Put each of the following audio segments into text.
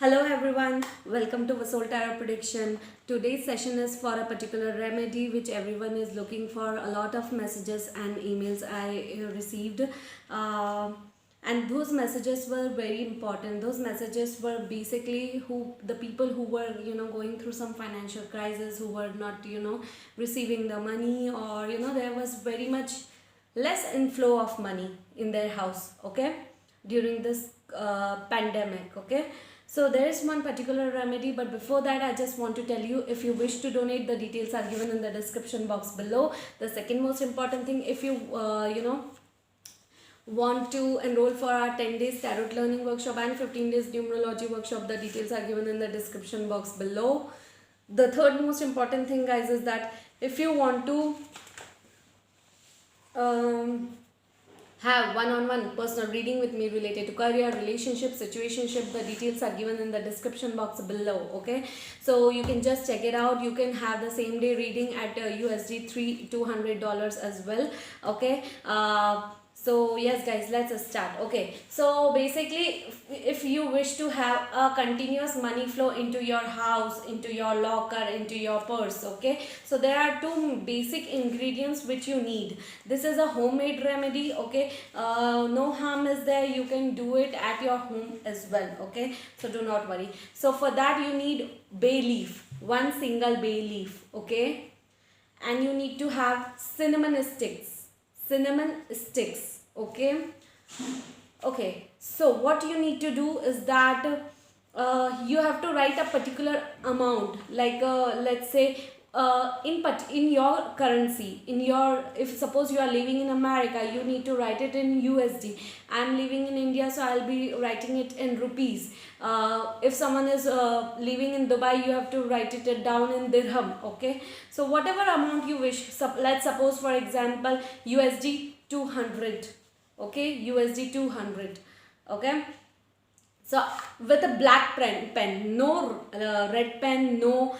Hello everyone, welcome to Vasol Tarot Prediction. Today's session is for a particular remedy which everyone is looking for. A lot of messages and emails I received, and those messages were very important. Those messages were basically the people who were going through some financial crisis, who were not receiving the money, or there was very much less inflow of money in their house, okay, during this pandemic, okay. So there is one particular remedy, but before that I just want to tell you, if you wish to donate, the details are given in the description box below. The second most important thing, if you want to enroll for our 10 days tarot learning workshop and 15 days numerology workshop, the details are given in the description box below. The third most important thing, guys, is that if you want to have one-on-one personal reading with me related to career, relationship, situationship, the details are given in the description box below, okay. So you can just check it out. You can have the same day reading at USD $200 as well, okay. So yes guys, let's start. Okay, so basically if you wish to have a continuous money flow into your house, into your locker, into your purse, okay, so there are two basic ingredients which you need. This is a homemade remedy, okay. No harm is there. You can do it at your home as well, okay, so do not worry. So for that you need bay leaf, one single bay leaf, okay, and you need to have cinnamon sticks, okay. Okay, so what you need to do is that you have to write a particular amount, like let's say in your currency, in your, if suppose you are living in America, you need to write it in USD. I am living in India, so I'll be writing it in rupees. If someone is living in Dubai, you have to write it down in dirham, okay. So whatever amount you wish, let's suppose for example USD 200, okay, USD 200, okay. So with a black pen, no red pen, no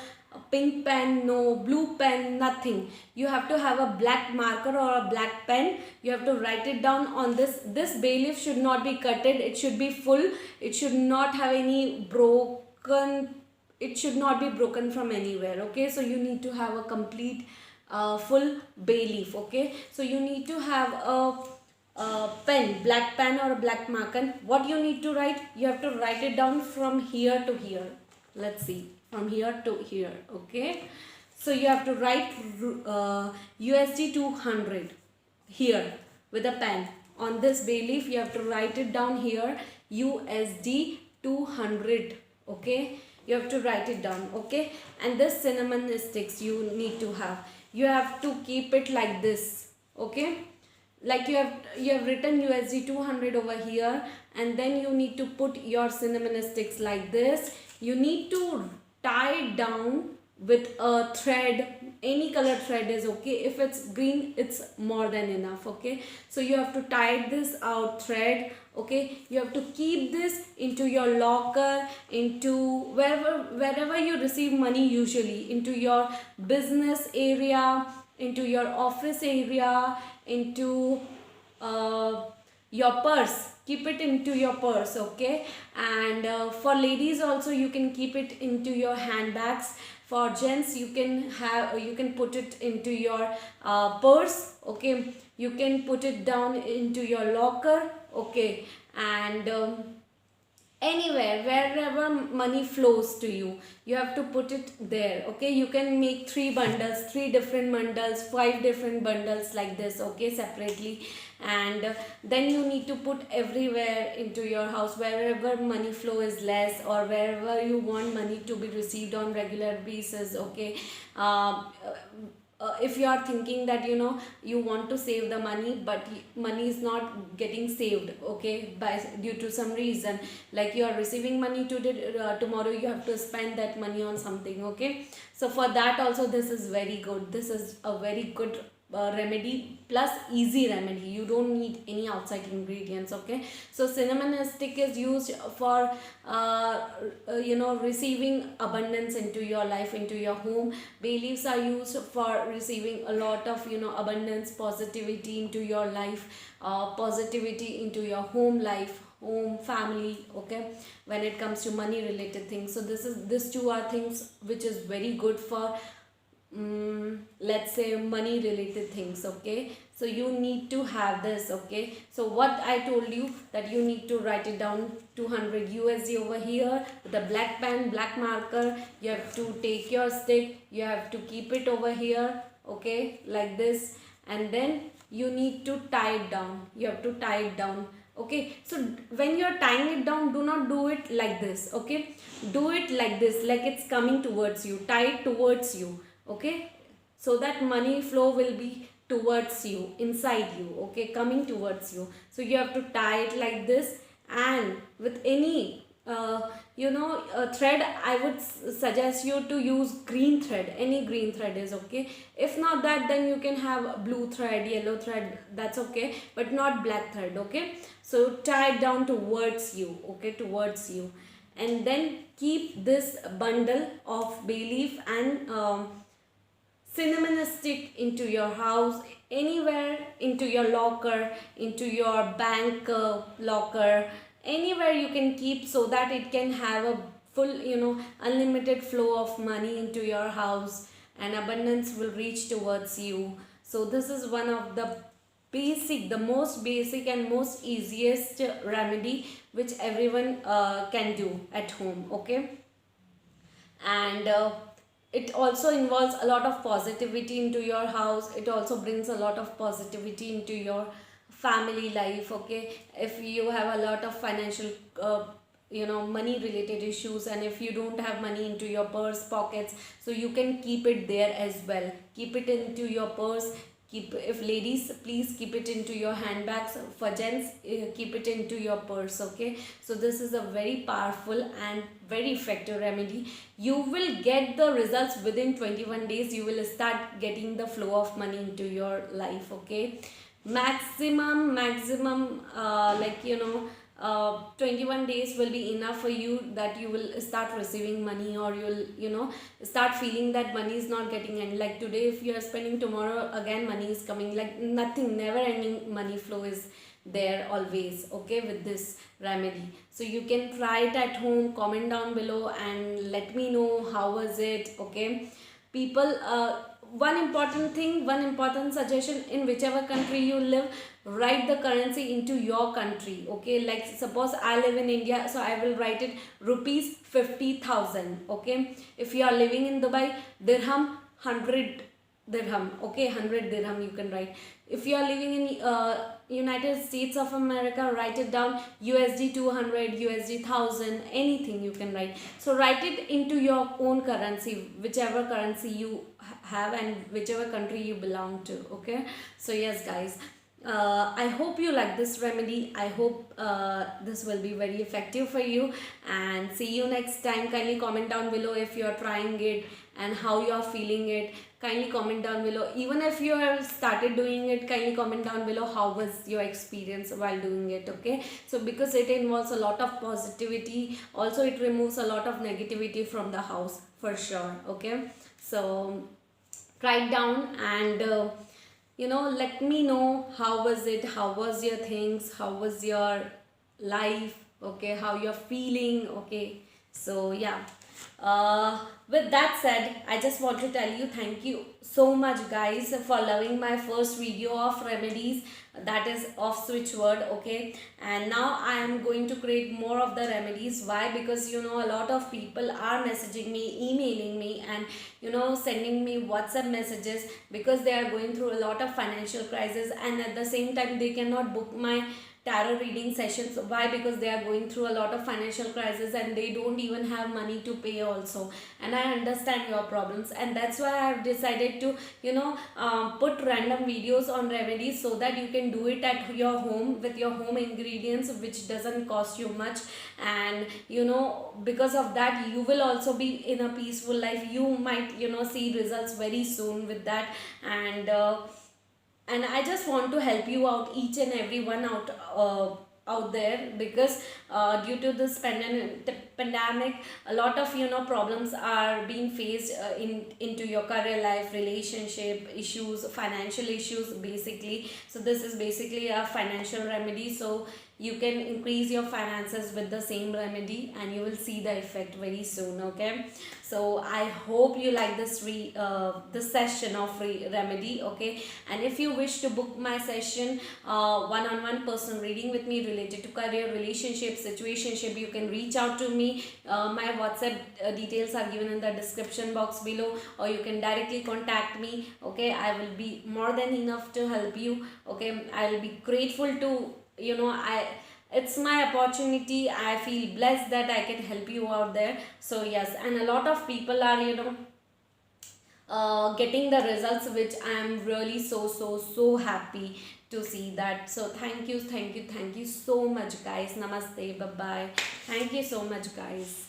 pink pen, no blue pen, nothing. You have to have a black marker or a black pen. You have to write it down on this bay leaf. Should not be cutted, it should be full. It should not have any broken, it should not be broken from anywhere, okay. So you need to have a complete full bay leaf, okay. So you need to have a pen, black pen or a black marker. What you need to write, you have to write it down from here to here. Let's see, from here to here, okay. So you have to write USD 200 here with a pen. On this bay leaf you have to write it down here, USD 200, okay. You have to write it down, okay. And this cinnamon sticks you need to have. You have to keep it like this, okay. Like you have written USD 200 over here, and then you need to put your cinnamon sticks like this. You need to tie it down with a thread. Any color thread is okay. If it's green, it's more than enough, okay. So you have to tie this out thread, okay. You have to keep this into your locker, into wherever you receive money, usually into your business area, into your office area, into your purse. Keep it into your purse, okay. And for ladies also, you can keep it into your handbags. For gents, you can put it into your purse, okay. You can put it down into your locker, okay. And anywhere, wherever money flows to you, you have to put it there, okay. You can make 3 bundles, 3 different bundles, 5 different bundles like this, okay, separately. And then you need to put everywhere into your house, wherever money flow is less, or wherever you want money to be received on regular basis, okay. If you are thinking that you want to save the money, but money is not getting saved, okay, by due to some reason, like you are receiving money today, tomorrow you have to spend that money on something, okay. So for that also, this is very good. This is a very good remedy, plus easy remedy. You don't need any outside ingredients, okay. So cinnamon stick is used for receiving abundance into your life, into your home. Bay leaves are used for receiving a lot of abundance, positivity into your life, positivity into your home life, home, family, okay, when it comes to money related things. So this two are things which is very good for let's say money related things, okay. So you need to have this, okay. So what I told you, that you need to write it down 200 USD over here with a black pen, black marker. You have to take your stick, you have to keep it over here, okay, like this, and then you need to tie it down. You have to tie it down, okay. So when you're tying it down, do not do it like this, okay. Do it like this, like it's coming towards you. Tie it towards you, okay, so that money flow will be towards you, inside you, okay, coming towards you. So you have to tie it like this, and with any thread, I would suggest you to use green thread. Any green thread is okay. If not that, then you can have blue thread, yellow thread, that's okay, but not black thread, okay. So tie it down towards you, okay, towards you, and then keep this bundle of bay leaf and cinnamon stick into your house, anywhere, into your locker, into your bank locker, anywhere you can keep, so that it can have a full unlimited flow of money into your house, and abundance will reach towards you. So this is one of the most basic and most easiest remedy which everyone can do at home, okay. And it also involves a lot of positivity into your house. It also brings a lot of positivity into your family life, okay. If you have a lot of financial money related issues, and if you don't have money into your purse pockets, so you can keep it there as well. Keep it into your purse. If ladies, please keep it into your handbags. For gents, keep it into your purse, okay. So this is a very powerful and very effective remedy. You will get the results within 21 days. You will start getting the flow of money into your life, okay. Maximum 21 days will be enough for you, that you will start receiving money, or you'll start feeling that money is not getting end. Like today, if you are spending, tomorrow again money is coming, like nothing, never ending money flow is there always, okay, with this remedy. So you can try it at home. Comment down below and let me know how was it, okay. People, one important suggestion: in whichever country you live, write the currency into your country, okay. Like suppose I live in India, so I will write it rupees 50,000, okay. If you are living in Dubai, dirham 100 dirham, okay, 100 dirham you can write. If you are living in United States of America, write it down USD 200, USD 1000, anything you can write. So write it into your own currency, whichever currency you have and whichever country you belong to, okay. So yes guys, I hope you like this remedy. I hope this will be very effective for you, and see you next time. Kindly comment down below if you are trying it and how you are feeling it. Kindly comment down below. Even if you have started doing it, kindly comment down below how was your experience while doing it, okay. So because it involves a lot of positivity, also it removes a lot of negativity from the house for sure, okay. So write down and let me know how was it, how was your things, how was your life, okay, how you're feeling, okay. So yeah, with that said, I just want to tell you thank you so much guys for loving my first video of remedies, that is of switch word, okay. And now I am going to create more of the remedies. Why? Because a lot of people are messaging me, emailing me, and sending me WhatsApp messages, because they are going through a lot of financial crisis, and at the same time they cannot book my tarot reading sessions. Why? Because they are going through a lot of financial crisis and they don't even have money to pay also. And I understand your problems, and that's why I have decided to put random videos on remedies, so that you can do it at your home with your home ingredients, which doesn't cost you much. And because of that, you will also be in a peaceful life. You might see results very soon with that. And I just want to help you out, each and every one out there, because due to this pandemic, a lot of problems are being faced into your career life, relationship issues, financial issues basically. So this is basically a financial remedy. So you can increase your finances with the same remedy, and you will see the effect very soon. Okay, so I hope you like this session of remedy. Okay, and if you wish to book my session, one-on-one personal reading with me related to career, relationship, situationship, you can reach out to me. My WhatsApp details are given in the description box below, or you can directly contact me. Okay, I will be more than enough to help you. Okay, I will be grateful to, it's my opportunity. I feel blessed that I can help you out there. So yes, and a lot of people are, getting the results, which I am really so happy to see that. So thank you so much, guys. Namaste, bye bye. Thank you so much, guys.